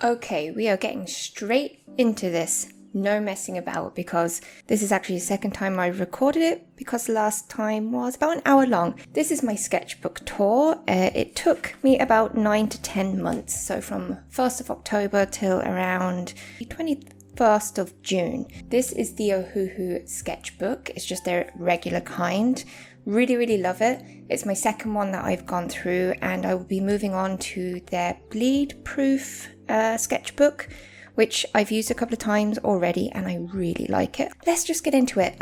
Okay, we are getting straight into this. No messing about, because this is actually the second time I recorded it, because the last time was about an hour long. This is my sketchbook tour. It took me about 9 to 10 months, so from 1st of October till around the 21st of June. This is the Ohuhu sketchbook. It's just their regular kind. Really love it. It's my second one that I've gone through, and I will be moving on to their bleed proof sketchbook, which I've used a couple of times already and I really like it. Let's just get into it.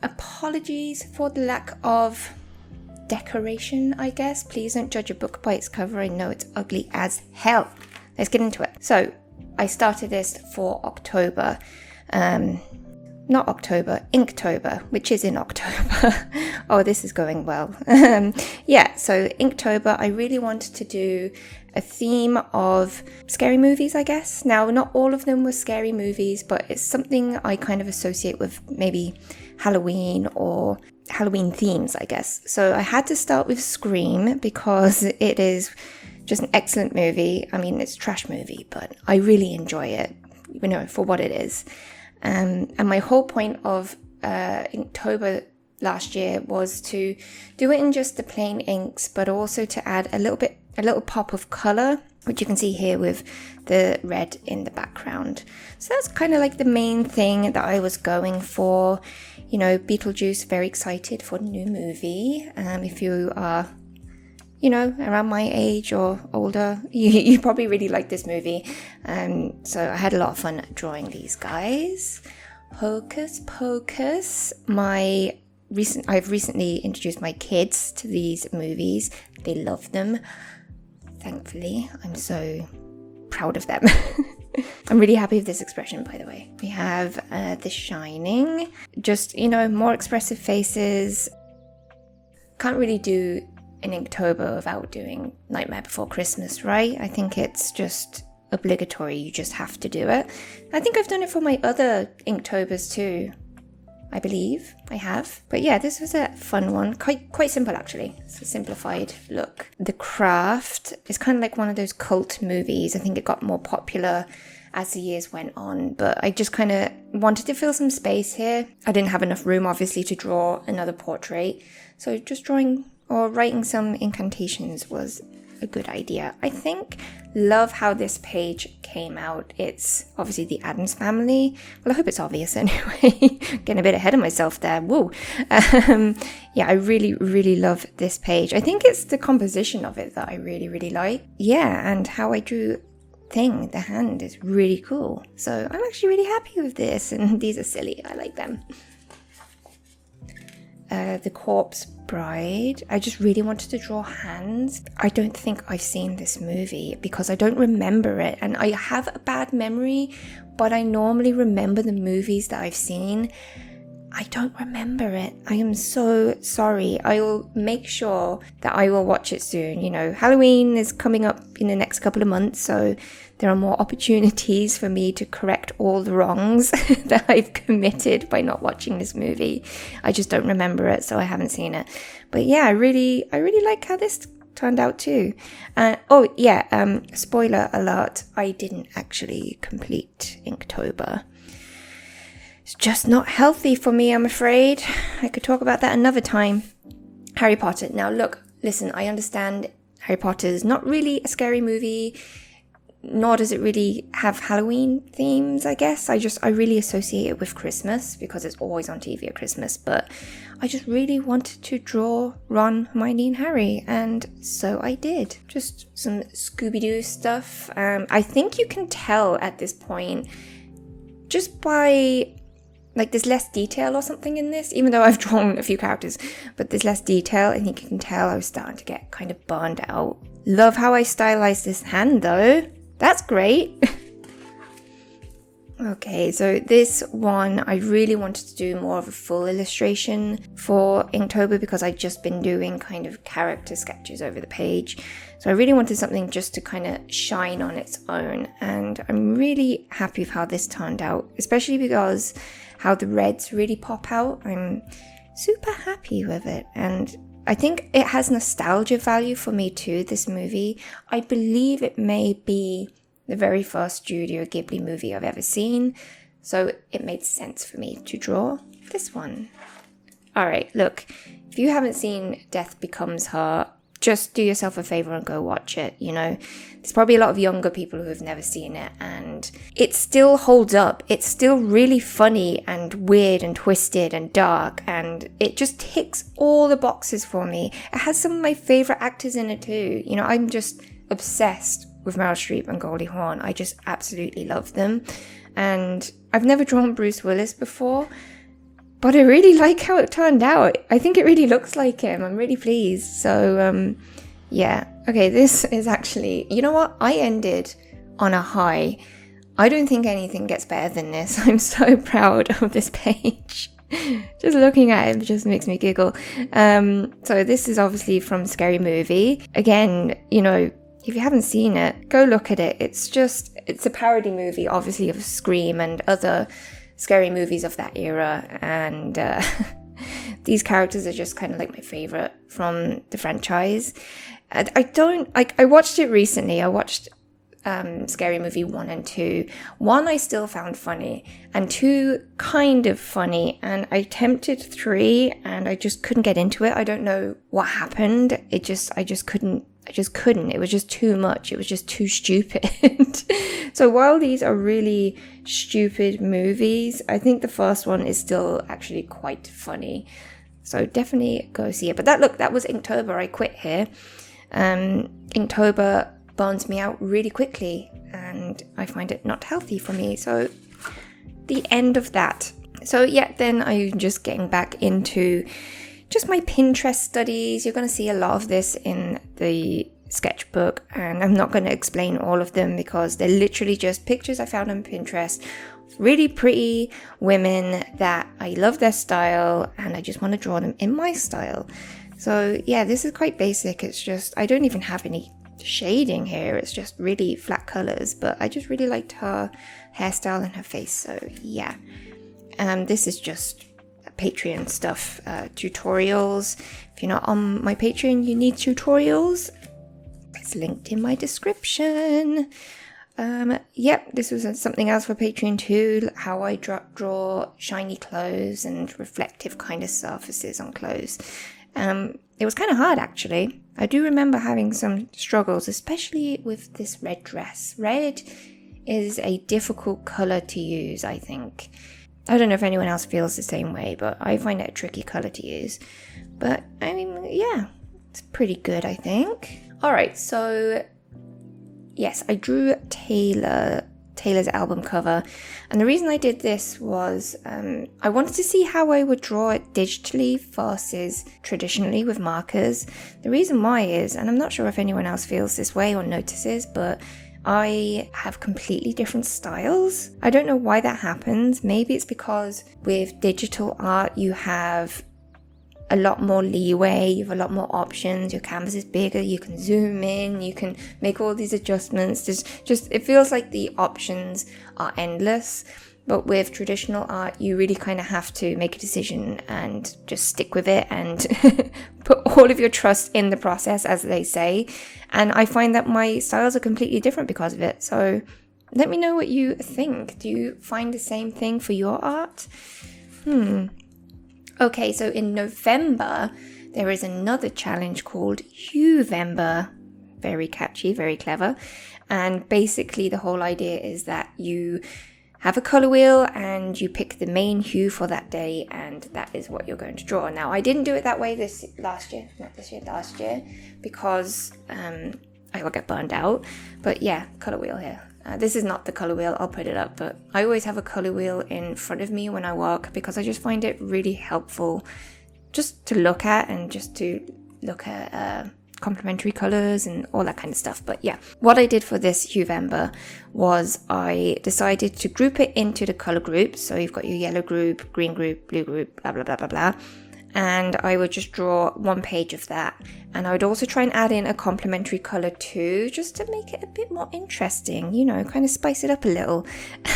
Apologies for the lack of decoration, I guess. Please don't judge a book by its cover. I know it's ugly as hell. Let's get into it. So I started this for October. Not October, Inktober, which is in October. Oh, this is going well. Yeah, so Inktober, I really wanted to do a theme of scary movies, I guess. Now, not all of them were scary movies, but it's something I kind of associate with maybe Halloween or Halloween themes, I guess. So I had to start with Scream because it is just an excellent movie. I mean, it's a trash movie, but I really enjoy it, you know, for what it is. And my whole point of Inktober last year was to do it in just the plain inks, but also to add a little pop of color, which you can see here with the red in the background. So that's kind of like the main thing that I was going for. You know, Beetlejuice, very excited for the new movie. If you are, you know, around my age or older, you probably really like this movie. So I had a lot of fun drawing these guys. Hocus Pocus. I've recently introduced my kids to these movies. They love them. Thankfully, I'm so proud of them. I'm really happy with this expression, by the way. We have The Shining. Just, you know, more expressive faces. Can't really do in Inktober without doing Nightmare Before Christmas, right? I think it's just obligatory. You just have to do it. I think I've done it for my other Inktobers too. I believe I have. But yeah, this was a fun one. Quite simple, actually. It's a simplified look. The Craft is kind of like one of those cult movies. I think it got more popular as the years went on, but I just kind of wanted to fill some space here. I didn't have enough room, obviously, to draw another portrait. So just drawing or writing some incantations was a good idea. I think. Love how this page came out. It's obviously the Addams Family. Well, I hope it's obvious anyway. Getting a bit ahead of myself there. Woo. Yeah, I really love this page. I think it's the composition of it that I really like. Yeah, and how I drew the hand is really cool. So I'm actually really happy with this, and these are silly. I like them. The Corpse Bride. I just really wanted to draw hands. I don't think I've seen this movie because I don't remember it, and I have a bad memory, but I normally remember the movies that I've seen. I don't remember it. I am so sorry. I will make sure that I will watch it soon. You know, Halloween is coming up in the next couple of months, so there are more opportunities for me to correct all the wrongs that I've committed by not watching this movie. I just don't remember it, so I haven't seen it. But yeah, I really like how this turned out too. Spoiler alert, I didn't actually complete Inktober. It's just not healthy for me, I'm afraid. I could talk about that another time. Harry Potter. Now look, listen, I understand Harry Potter is not really a scary movie, nor does it really have Halloween themes, I guess. I really associate it with Christmas because it's always on TV at Christmas, but I just really wanted to draw Ron, Hermione and Harry, and so I did. Just some Scooby-Doo stuff. I think you can tell at this point, just by, like, there's less detail or something in this, even though I've drawn a few characters, but there's less detail. I think you can tell I was starting to get kind of burned out. Love how I stylized this hand though. That's great. Okay, so this one, I really wanted to do more of a full illustration for Inktober because I'd just been doing kind of character sketches over the page. So I really wanted something just to kind of shine on its own. And I'm really happy with how this turned out, especially because how the reds really pop out. I'm super happy with it. And I think it has nostalgia value for me too, this movie. I believe it may be the very first Studio Ghibli movie I've ever seen. So it made sense for me to draw this one. Alright, look, if you haven't seen Death Becomes Her, just do yourself a favor and go watch it. You know, there's probably a lot of younger people who have never seen it, and it still holds up. It's still really funny and weird and twisted and dark, and it just ticks all the boxes for me. It has some of my favorite actors in it too. You know, I'm just obsessed with Meryl Streep and Goldie Hawn. I just absolutely love them, and I've never drawn Bruce Willis before, but I really like how it turned out. I think it really looks like him. I'm really pleased. So, yeah. Okay, this is actually... You know what? I ended on a high. I don't think anything gets better than this. I'm so proud of this page. Just looking at it just makes me giggle. So this is obviously from Scary Movie. Again, you know, if you haven't seen it, go look at it. It's a parody movie, obviously, of Scream and other scary movies of that era, and these characters are just kind of like my favorite from the franchise. I watched it recently. I watched Scary Movie 1 and 2. 1 I still found funny, and 2 kind of funny, and I attempted 3 and I just couldn't get into it. I don't know what happened. I just couldn't. It was just too much. It was just too stupid. So while these are really stupid movies, I think the first one is still actually quite funny. So definitely go see it. But that was Inktober. I quit here. Inktober burns me out really quickly, and I find it not healthy for me. So the end of that. So yeah, then I'm just getting back into just my Pinterest studies. You're going to see a lot of this in the sketchbook, and I'm not going to explain all of them because they're literally just pictures I found on Pinterest. Really pretty women that I love their style, and I just want to draw them in my style. So yeah, this is quite basic. It's just, I don't even have any shading here. It's just really flat colors, but I just really liked her hairstyle and her face. So yeah, this is just Patreon stuff, tutorials. If you're not on my Patreon, you need tutorials. It's linked in my description. Yep, this was something else for Patreon too, how I draw shiny clothes and reflective kind of surfaces on clothes. It was kind of hard actually. I do remember having some struggles, especially with this red dress. Red is a difficult color to use, I think. I don't know if anyone else feels the same way, but I find it a tricky color to use. But, I mean, yeah, it's pretty good, I think. Alright, so, yes, I drew Taylor's album cover. And the reason I did this was I wanted to see how I would draw it digitally versus traditionally with markers. The reason why is, and I'm not sure if anyone else feels this way or notices, but I have completely different styles. I don't know why that happens. Maybe it's because with digital art you have a lot more leeway, you have a lot more options, your canvas is bigger, you can zoom in, you can make all these adjustments. It feels like the options are endless. But with traditional art, you really kind of have to make a decision and just stick with it and put all of your trust in the process, as they say. And I find that my styles are completely different because of it. So let me know what you think. Do you find the same thing for your art? Okay, so in November, there is another challenge called Huevember. Very catchy, very clever. And basically the whole idea is that you have a color wheel and you pick the main hue for that day, and that is what you're going to draw. Now, I didn't do it that way last year, because I will get burned out. But yeah, color wheel here. This is not the color wheel, I'll put it up, but I always have a color wheel in front of me when I work because I just find it really helpful just to look at and just to look at complementary colors and all that kind of stuff. But yeah, what I did for this Huevember was I decided to group it into the color groups. So you've got your yellow group, green group, blue group, blah, blah, blah, blah, blah. And I would just draw one page of that. And I would also try and add in a complementary color too, just to make it a bit more interesting, you know, kind of spice it up a little.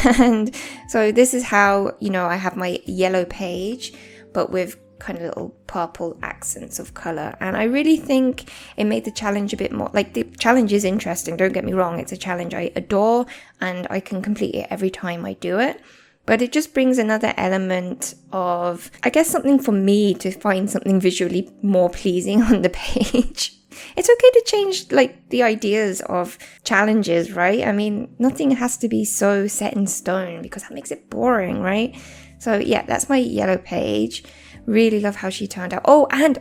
And so this is how, you know, I have my yellow page, but with kind of little purple accents of color. And I really think it made the challenge a bit more, like the challenge is interesting, don't get me wrong, it's a challenge I adore and I can complete it every time I do it. But it just brings another element of, I guess, something for me to find something visually more pleasing on the page. It's okay to change like the ideas of challenges, right? I mean, nothing has to be so set in stone because that makes it boring, right? So yeah, that's my yellow page. Really love how she turned out. Oh, and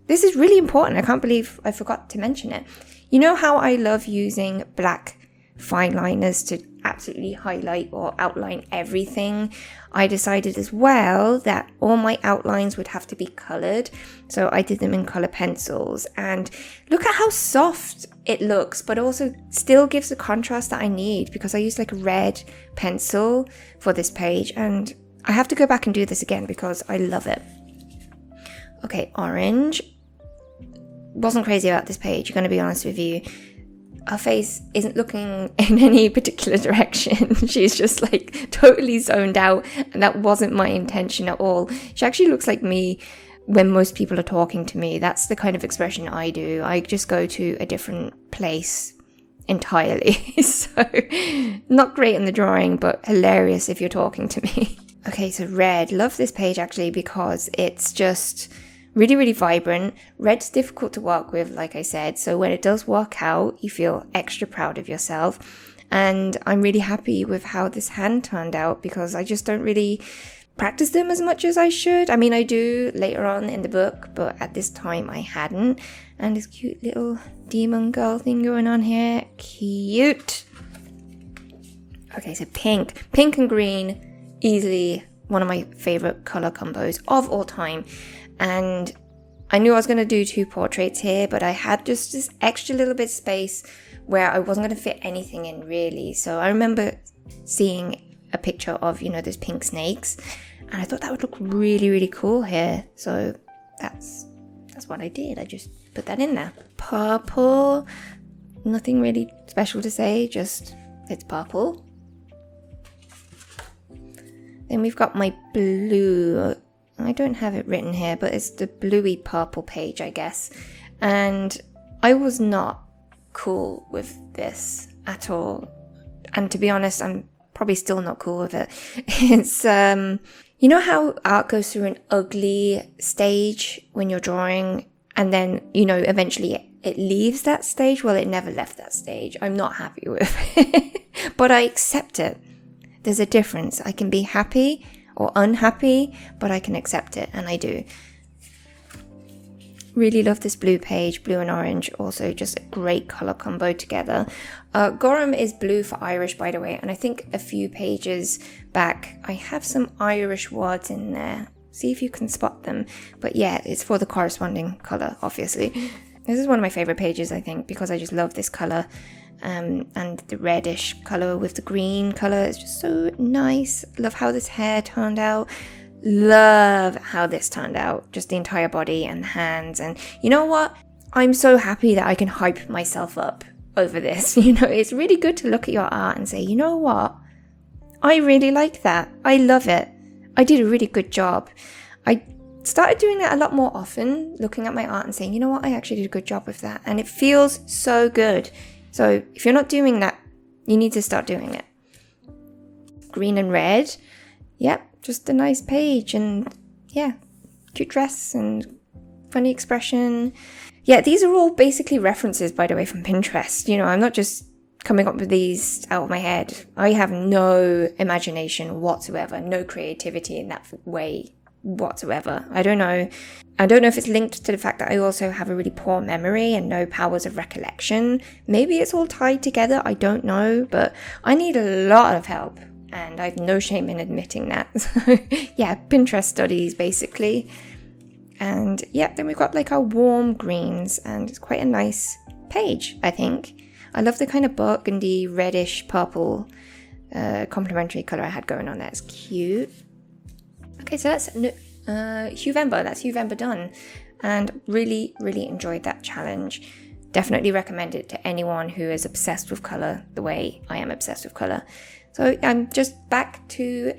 this is really important. I can't believe I forgot to mention it. You know how I love using black fine liners to absolutely highlight or outline everything? I decided as well that all my outlines would have to be colored, so I did them in color pencils, and look at how soft it looks, but also still gives the contrast that I need because I used like a red pencil for this page, and I have to go back and do this again because I love it. Okay, orange. Wasn't crazy about this page, I'm going to be honest with you. Her face isn't looking in any particular direction. She's just like totally zoned out, and that wasn't my intention at all. She actually looks like me when most people are talking to me. That's the kind of expression I do. I just go to a different place entirely. So not great in the drawing, but hilarious if you're talking to me. Okay, so red. Love this page actually because it's just really, really vibrant. Red's difficult to work with, like I said, so when it does work out, you feel extra proud of yourself. And I'm really happy with how this hand turned out because I just don't really practice them as much as I should. I mean, I do later on in the book, but at this time I hadn't. And this cute little demon girl thing going on here. Cute. Okay, so pink. Pink and green, easily one of my favorite color combos of all time. And I knew I was going to do two portraits here, but I had just this extra little bit of space where I wasn't going to fit anything in really. So I remember seeing a picture of, you know, those pink snakes, and I thought that would look really, really cool here. So that's what I did. I just put that in there. Purple. Nothing really special to say, just it's purple. Then we've got my blue. I don't have it written here, but it's the bluey purple page, I guess. And I was not cool with this at all. And to be honest, I'm probably still not cool with it. It's, you know how art goes through an ugly stage when you're drawing, and then, you know, eventually it leaves that stage? Well, it never left that stage. I'm not happy with it. But I accept it. There's a difference. I can be happy or unhappy, but I can accept it, and I do. Really love this blue page, blue and orange, also just a great color combo together. Gorham is blue for Irish, by the way, and I think a few pages back I have some Irish words in there. See if you can spot them. But yeah, it's for the corresponding color, obviously. This is one of my favorite pages, I think, because I just love this color. And the reddish color with the green color is just so nice. Love how this hair turned out. Love how this turned out. Just the entire body and the hands. And you know what? I'm so happy that I can hype myself up over this. You know, it's really good to look at your art and say, you know what? I really like that. I love it. I did a really good job. I started doing that a lot more often, looking at my art and saying, you know what? I actually did a good job with that. And it feels so good. So if you're not doing that, you need to start doing it. Green and red. Yep, just a nice page, and yeah, cute dress and funny expression. Yeah, these are all basically references, by the way, from Pinterest. You know, I'm not just coming up with these out of my head. I have no imagination whatsoever, no creativity in that way whatsoever. I don't know if it's linked to the fact that I also have a really poor memory and no powers of recollection. Maybe it's all tied together, I don't know, but I need a lot of help, and I have no shame in admitting that. So yeah, Pinterest studies basically. And yeah, then we've got like our warm greens, and it's quite a nice page, I think. I love the kind of burgundy, reddish, purple complementary colour I had going on there. It's cute. Okay, so that's Huevember. That's Huevember done. And really, really enjoyed that challenge. Definitely recommend it to anyone who is obsessed with colour the way I am obsessed with colour. So I'm just back to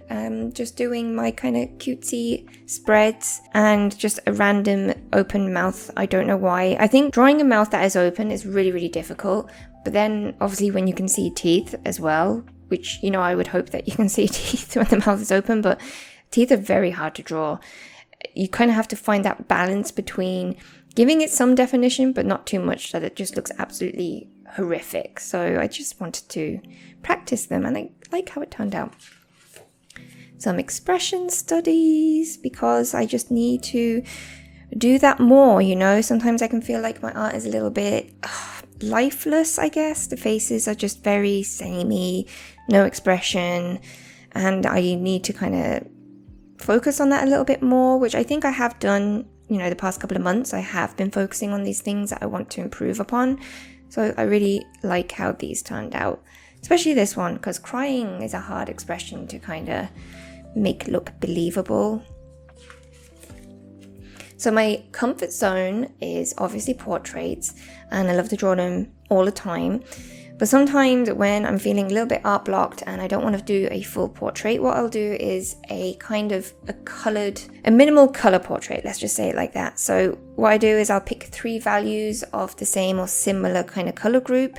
just doing my kind of cutesy spreads and just a random open mouth. I don't know why. I think drawing a mouth that is open is really, really difficult. But then obviously when you can see teeth as well, which, you know, I would hope that you can see teeth when the mouth is open, but teeth are very hard to draw. You kind of have to find that balance between giving it some definition, but not too much that it just looks absolutely horrific. So I just wanted to practice them, and I like how it turned out. Some expression studies, because I just need to do that more, you know. Sometimes I can feel like my art is a little bit lifeless, I guess. The faces are just very samey, no expression, and I need to kind of focus on that a little bit more, which I think I have done, you know, the past couple of months. I have been focusing on these things that I want to improve upon. So I really like how these turned out, especially this one, because crying is a hard expression to kind of make look believable. So my comfort zone is obviously portraits, and I love to draw them all the time. But sometimes when I'm feeling a little bit art blocked and I don't want to do a full portrait, what I'll do is a kind of a minimal color portrait, let's just say it like that. So what I do is I'll pick 3 values of the same or similar kind of color group,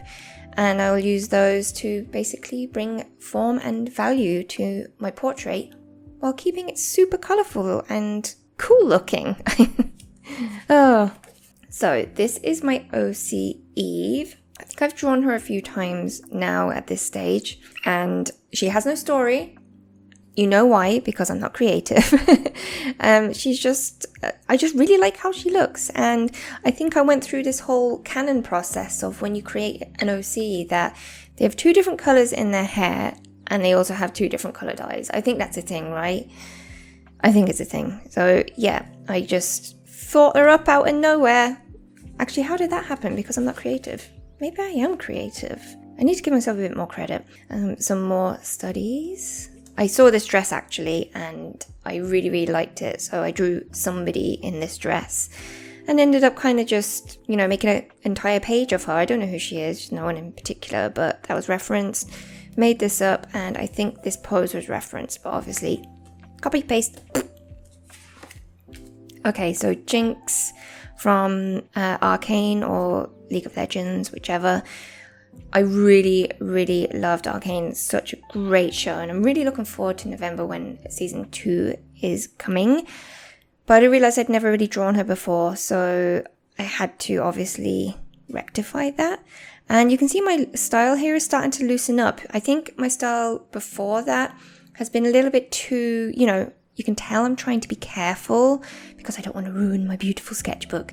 and I'll use those to basically bring form and value to my portrait while keeping it super colorful and cool looking. Oh, so this is my OC Eve. I think I've drawn her a few times now at this stage, and she has no story. You know why? Because I'm not creative. She's just, I just really like how she looks. And I think I went through this whole canon process of when you create an OC that they have 2 different colors in their hair and they also have 2 different colored eyes. I think that's a thing, right? I think it's a thing. So yeah, I just thought her up out of nowhere. Actually, how did that happen? Because I'm not creative. Maybe I am creative. I need to give myself a bit more credit. Some more studies. I saw this dress actually, and I really, really liked it. So I drew somebody in this dress and ended up kind of just, you know, making an entire page of her. I don't know who she is, no one in particular, but that was referenced. Made this up, and I think this pose was referenced, but obviously copy paste. Okay, so Jinx from Arcane or League of Legends, whichever. I really, really loved Arcane. It's such a great show, and I'm really looking forward to November when season 2 is coming. But I realized I'd never really drawn her before, so I had to obviously rectify that. And you can see my style here is starting to loosen up. I think my style before that has been a little bit too, you know, you can tell I'm trying to be careful because I don't want to ruin my beautiful sketchbook.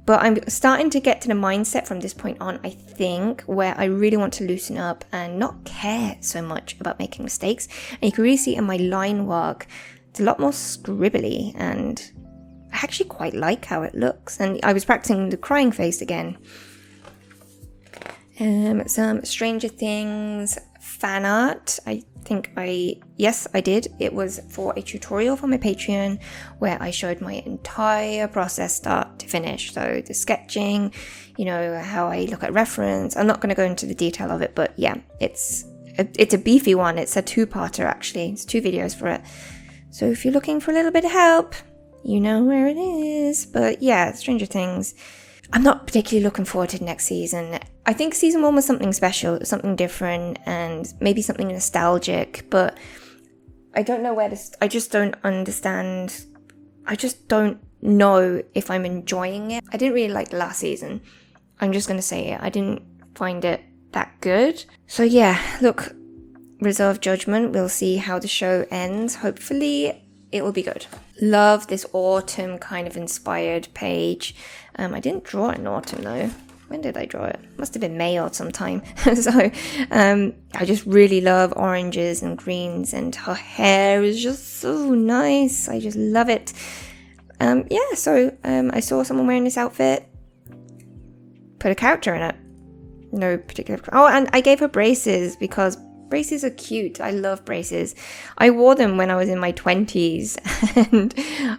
But I'm starting to get to the mindset from this point on, I think, where I really want to loosen up and not care so much about making mistakes. And you can really see in my line work, it's a lot more scribbly, and I actually quite like how it looks. And I was practicing the crying face again. Some Stranger Things fan art. I think I did. It was for a tutorial for my Patreon where I showed my entire process start to finish. So the sketching, you know, how I look at reference. I'm not going to go into the detail of it, but yeah, it's a beefy one. It's a 2-parter actually. It's 2 videos for it. So if you're looking for a little bit of help, you know where it is. But yeah, Stranger Things. I'm not particularly looking forward to the next season. I think season 1 was something special, something different, and maybe something nostalgic, but I don't know where to... I just don't understand. I just don't know if I'm enjoying it. I didn't really like the last season. I'm just going to say it. I didn't find it that good. So yeah, look, reserve judgment. We'll see how the show ends. Hopefully it will be good. Love this autumn kind of inspired page. I didn't draw it in autumn though. When did I draw it? Must have been May or sometime. So I just really love oranges and greens, and her hair is just so nice. I just love it. So I saw someone wearing this outfit. Put a character in it. No particular... Oh, and I gave her braces because braces are cute. I love braces. I wore them when I was in my 20s, and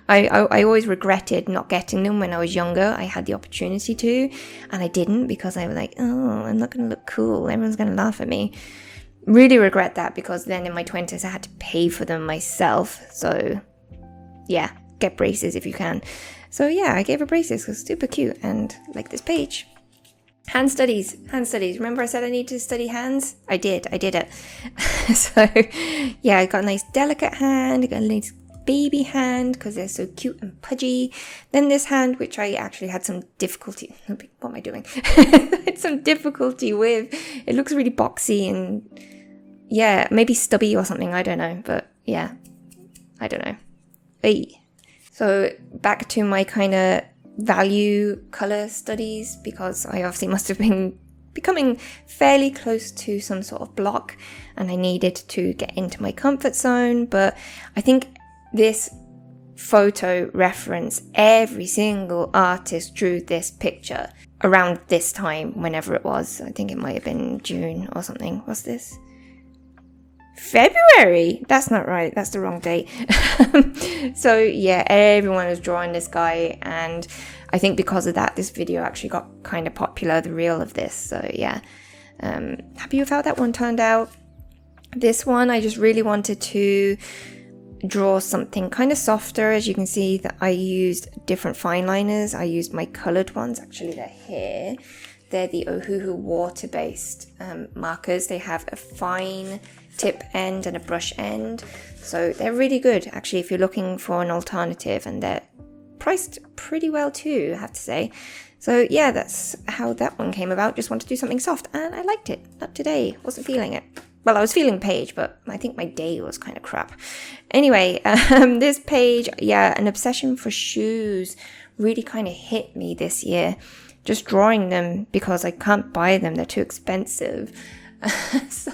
I always regretted not getting them when I was younger. I had the opportunity to, and I didn't because I was like, oh, I'm not going to look cool. Everyone's going to laugh at me. Really regret that, because then in my 20s I had to pay for them myself. So yeah, get braces if you can. So yeah, I gave her braces because super cute, and like this page. Hand studies. Remember I said I need to study hands? I did it. So yeah, I got a nice delicate hand, I got a nice baby hand because they're so cute and pudgy. Then this hand, which I actually had some difficulty, what am I doing? I had some difficulty with. It looks really boxy and yeah, maybe stubby or something, I don't know. But yeah, I don't know. Hey. So back to my kind of value color studies, because I obviously must have been becoming fairly close to some sort of block and I needed to get into my comfort zone. But I think this photo reference, every single artist drew this picture around this time, whenever it was. I think it might have been June or something. What's this? February? That's not right. That's the wrong date. So yeah, everyone was drawing this guy, and I think because of that, this video actually got kind of popular, the reel of this. So yeah, happy with how that one turned out. This one, I just really wanted to draw something kind of softer. As you can see that I used different fine liners. I used my colored ones. Actually, they're here. They're the Ohuhu water-based markers. They have a fine tip end and a brush end, so they're really good actually if you're looking for an alternative, and they're priced pretty well too, I have to say. So yeah, that's how that one came about. Just wanted to do something soft, and I liked it. Not today, wasn't feeling it. Well, I was feeling the page, but I think my day was kind of crap. Anyway, this page, yeah, an obsession for shoes really kind of hit me this year. Just drawing them because I can't buy them, they're too expensive. So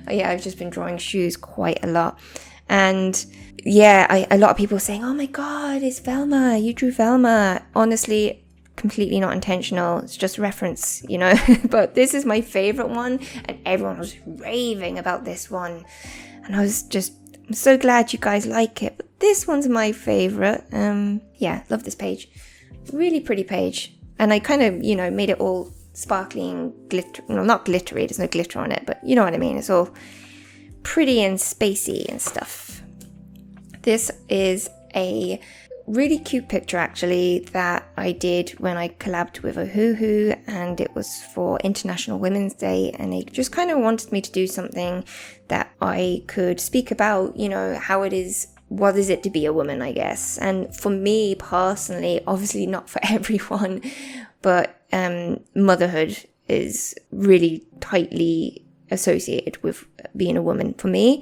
yeah, I've just been drawing shoes quite a lot. And yeah, a lot of people saying, oh my god, it's Velma, you drew Velma. Honestly, completely not intentional, it's just reference, you know. But this is my favorite one, and everyone was raving about this one, and I'm so glad you guys like it. But this one's my favorite. Yeah, love this page, really pretty page. And I kind of, you know, made it all sparkly and glitter, well, not glittery, there's no glitter on it, but you know what I mean, it's all pretty and spacey and stuff. This is a really cute picture actually that I did when I collabed with Ohuhu, and it was for International Women's Day, and they just kind of wanted me to do something that I could speak about, you know, how it is, what is it to be a woman, I guess. And for me personally, obviously not for everyone, but motherhood is really tightly associated with being a woman for me.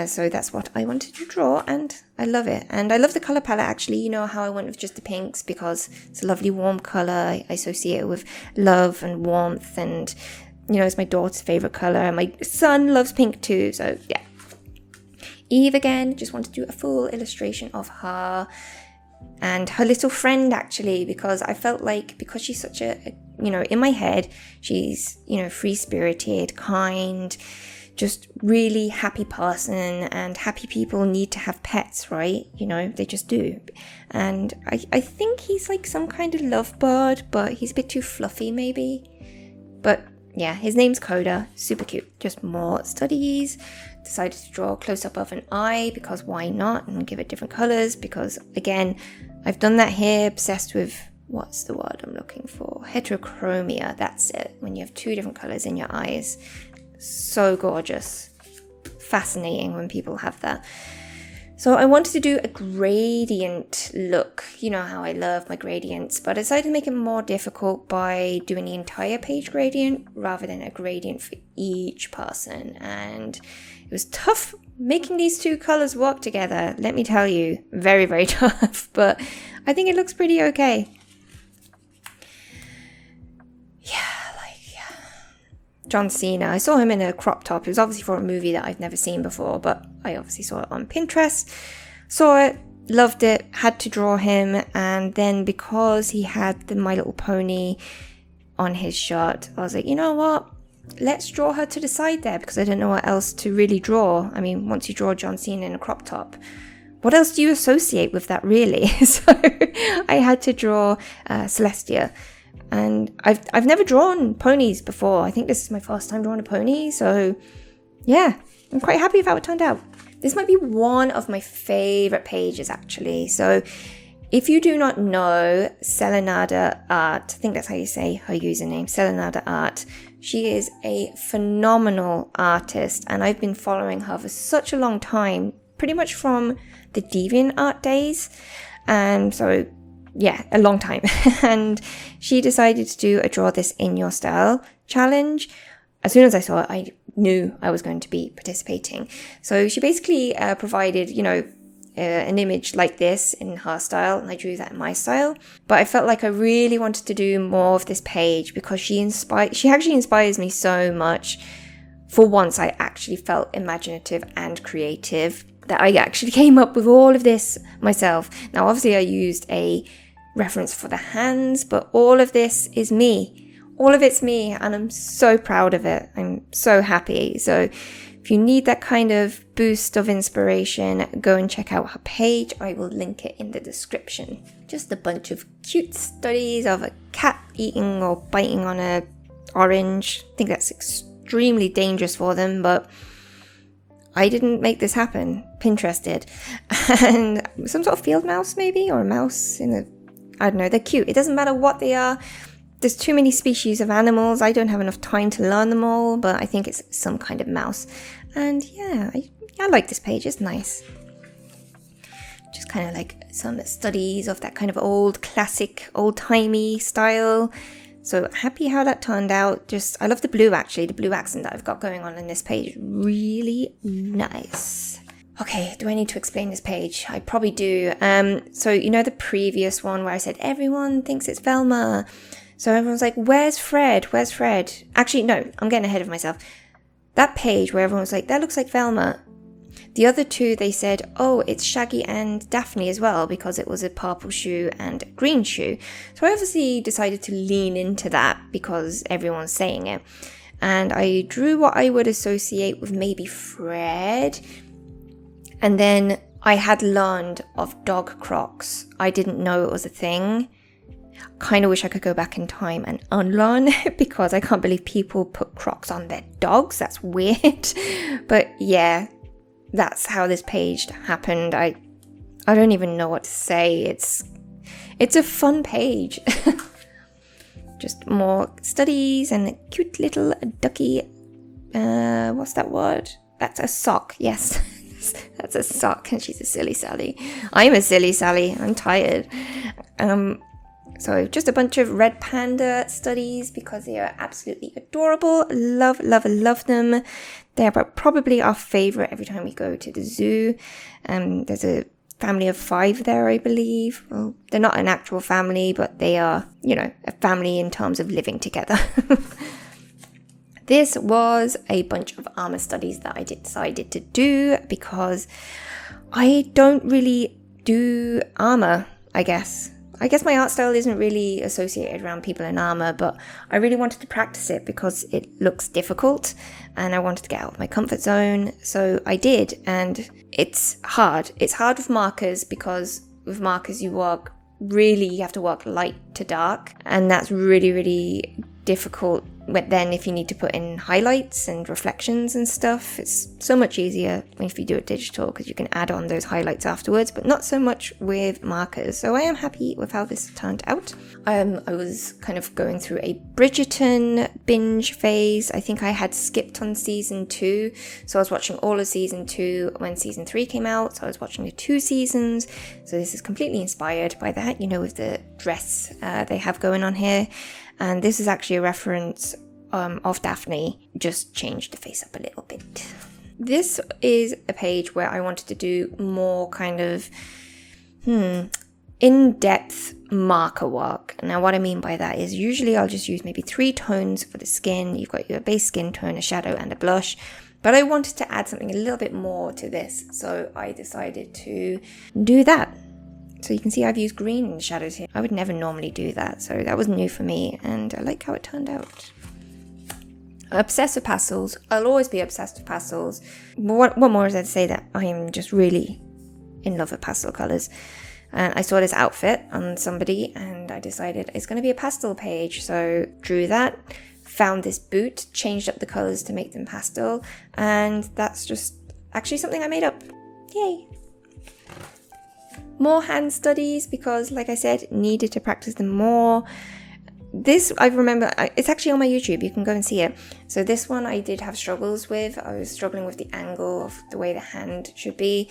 So that's what I wanted to draw, and I love it. And I love the color palette actually. You know how I went with just the pinks because it's a lovely warm color. I associate it with love and warmth, and you know, it's my daughter's favorite color, and my son loves pink too. So yeah. Eve again, just wanted to do a full illustration of her and her little friend actually, because I felt like, because she's such a, you know, in my head, she's, you know, free-spirited, kind, just really happy person, and happy people need to have pets, right? You know, they just do. And I think he's like some kind of lovebird, but he's a bit too fluffy maybe. But yeah, his name's Coda, super cute. Just more studies. Decided to draw a close-up of an eye because why not, and give it different colors, because again, I've done that here, obsessed with, what's the word I'm looking for? Heterochromia, that's it. When you have two different colors in your eyes. So gorgeous. Fascinating when people have that. So I wanted to do a gradient look. You know how I love my gradients, but I decided to make it more difficult by doing the entire page gradient rather than a gradient for each person. And it was tough making these two colors work together, let me tell you. Very, very tough, but I think it looks pretty okay. John Cena. I saw him in a crop top. It was obviously for a movie that I've never seen before, but I obviously saw it on Pinterest. Saw it, loved it, had to draw him, and then because he had the My Little Pony on his shirt, I was like, you know what? Let's draw her to the side there, because I didn't know what else to really draw. I mean, once you draw John Cena in a crop top, what else do you associate with that really? So I had to draw Celestia. And I've never drawn ponies before. I think this is my first time drawing a pony, so yeah, I'm quite happy with how it turned out. This might be one of my favorite pages actually. So if you do not know Selenada Art, I think that's how you say her username, Selenada Art, she is a phenomenal artist and I've been following her for such a long time, pretty much from the DeviantArt days. And so, yeah, a long time. And she decided to do a Draw This in Your Style challenge. As soon as I saw it, I knew I was going to be participating. So she basically provided, an image like this in her style, and I drew that in my style. But I felt like I really wanted to do more of this page because she actually inspires me so much. For once, I actually felt imaginative and creative, that I actually came up with all of this myself. Now, obviously, I used a reference for the hands, but all of this is me. All of it's me, and I'm so proud of it. I'm so happy. So if you need that kind of boost of inspiration, go and check out her page. I will link it in the description. Just a bunch of cute studies of a cat eating or biting on a orange. I think that's extremely dangerous for them, but I didn't make this happen. Pinterest did. And some sort of field mouse maybe, or a mouse I don't know, they're cute. It doesn't matter what they are. There's too many species of animals. I don't have enough time to learn them all, but I think it's some kind of mouse. And yeah, I like this page. It's nice. Just kind of like some studies of that kind of old classic, old-timey style. So happy how that turned out. I love the blue actually. The blue accent that I've got going on in this page. Really nice. Okay, do I need to explain this page? I probably do. So the previous one where I said everyone thinks it's Velma. So everyone's like, where's Fred? Where's Fred? Actually, no, I'm getting ahead of myself. That page where everyone was like, that looks like Velma. The other two, they said, oh, it's Shaggy and Daphne as well, because it was a purple shoe and a green shoe. So I obviously decided to lean into that because everyone's saying it. And I drew what I would associate with maybe Fred. And then I had learned of dog Crocs. I didn't know it was a thing. Kind of wish I could go back in time and unlearn it because I can't believe people put Crocs on their dogs. That's weird. But yeah, that's how this page happened. I don't even know what to say. It's a fun page. Just more studies and a cute little ducky. What's that word? That's a sock. Yes. That's a sock, and she's a silly Sally. I'm a silly Sally. I'm tired. So just a bunch of red panda studies because they are absolutely adorable. Love, love, love them. They're probably our favorite every time we go to the zoo. There's a family of 5 there, I believe. Well, they're not an actual family, but they are, a family in terms of living together. This was a bunch of armor studies that I decided to do because I don't really do armor, I guess. I guess my art style isn't really associated around people in armor, but I really wanted to practice it because it looks difficult and I wanted to get out of my comfort zone. So I did, and it's hard. It's hard with markers because with markers you have to work light to dark, and that's really, really difficult. But then if you need to put in highlights and reflections and stuff, it's so much easier if you do it digital because you can add on those highlights afterwards, but not so much with markers. So I am happy with how this turned out. I was kind of going through a Bridgerton binge phase. I think I had skipped on season 2. So I was watching all of season 2 when season 3 came out. So I was watching the 2 seasons. So this is completely inspired by that, with the dress they have going on here. And this is actually a reference of Daphne, just changed the face up a little bit. This is a page where I wanted to do more kind of in-depth marker work. Now what I mean by that is usually I'll just use maybe 3 tones for the skin. You've got your base skin tone, a shadow and a blush. But I wanted to add something a little bit more to this, so I decided to do that. So you can see I've used green in the shadows here. I would never normally do that, so that was new for me, and I like how it turned out. Obsessed with pastels. I'll always be obsessed with pastels. What more is there to say that I am just really in love with pastel colours? And I saw this outfit on somebody, and I decided it's going to be a pastel page, so drew that. found this boot, changed up the colors to make them pastel, and that's just actually something I made up. Yay! More hand studies because, like I said, needed to practice them more. This, I remember, it's actually on my YouTube, you can go and see it. So this one I did have struggles with. I was struggling with the angle of the way the hand should be.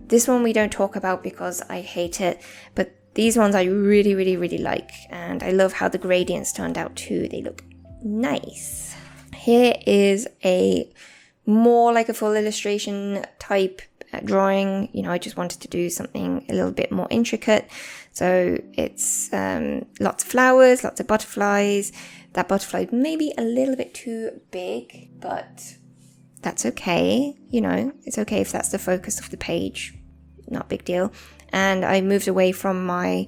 This one we don't talk about because I hate it, but these ones I really, really, really like. And I love how the gradients turned out too. They look nice. Here is a more like a full illustration type drawing. You know, I just wanted to do something a little bit more intricate. So it's lots of flowers, lots of butterflies. That butterfly may be a little bit too big, but that's okay. You know, it's okay if that's the focus of the page. Not a big deal. And I moved away from my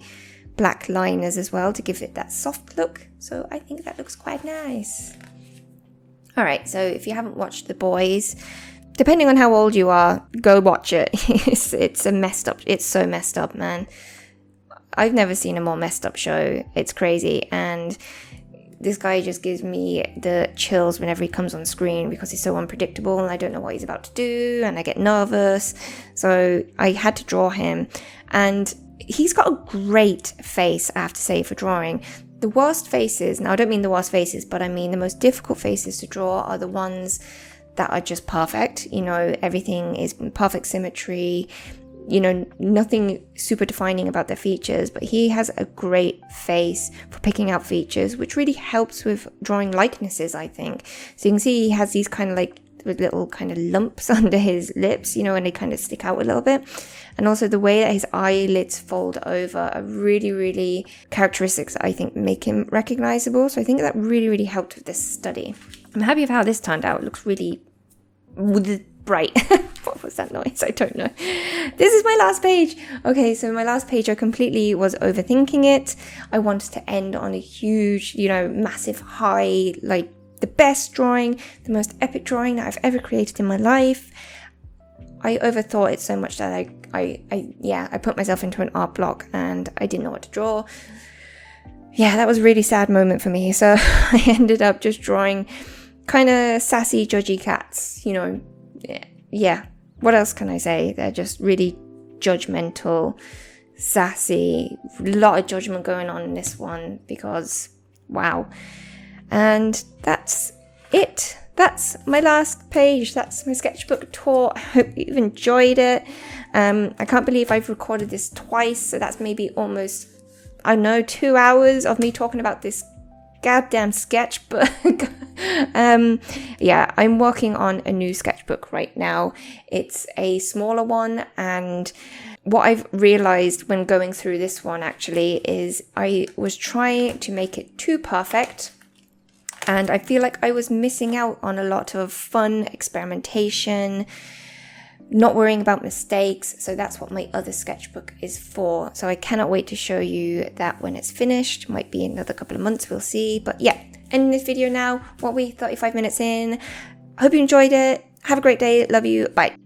black liners as well to give it that soft look. So I think that looks quite nice. All right, so if you haven't watched The Boys, depending on how old you are, go watch it. It's so messed up, man. I've never seen a more messed up show. It's crazy. And this guy just gives me the chills whenever he comes on screen because he's so unpredictable and I don't know what he's about to do and I get nervous. So I had to draw him. And he's got a great face, I have to say, for drawing. The worst faces, now I don't mean the worst faces, but I mean the most difficult faces to draw are the ones that are just perfect. You know, everything is perfect symmetry. You know, nothing super defining about their features, but he has a great face for picking out features, which really helps with drawing likenesses, I think. So you can see he has these kind of like little kind of lumps under his lips, you know, and they kind of stick out a little bit. And also the way that his eyelids fold over are really, really characteristics that I think make him recognizable. So I think that really, really helped with this study. I'm happy with how this turned out. It looks really bright. What was that noise? I don't know. This is my last page. Okay, so my last page, I completely was overthinking it. I wanted to end on a huge, you know, massive high, like the best drawing, the most epic drawing that I've ever created in my life. I overthought it so much that I put myself into an art block and I didn't know what to draw. Yeah, that was a really sad moment for me. So I ended up just drawing kind of sassy, judgy cats, you know. Yeah, what else can I say? They're just really judgmental, sassy, a lot of judgment going on in this one because, wow. And that's it. That's my last page. That's my sketchbook tour. I hope you've enjoyed it. I can't believe I've recorded this twice, so that's maybe almost, I don't know, 2 hours of me talking about this goddamn sketchbook. Yeah, I'm working on a new sketchbook right now. It's a smaller one, and what I've realized when going through this one actually is I was trying to make it too perfect, and I feel like I was missing out on a lot of fun experimentation, not worrying about mistakes. So that's what my other sketchbook is for. So I cannot wait to show you that when it's finished. Might be another couple of months, we'll see. But yeah, ending this video now. What we 35 minutes in. I hope you enjoyed it. Have a great day. Love you. Bye.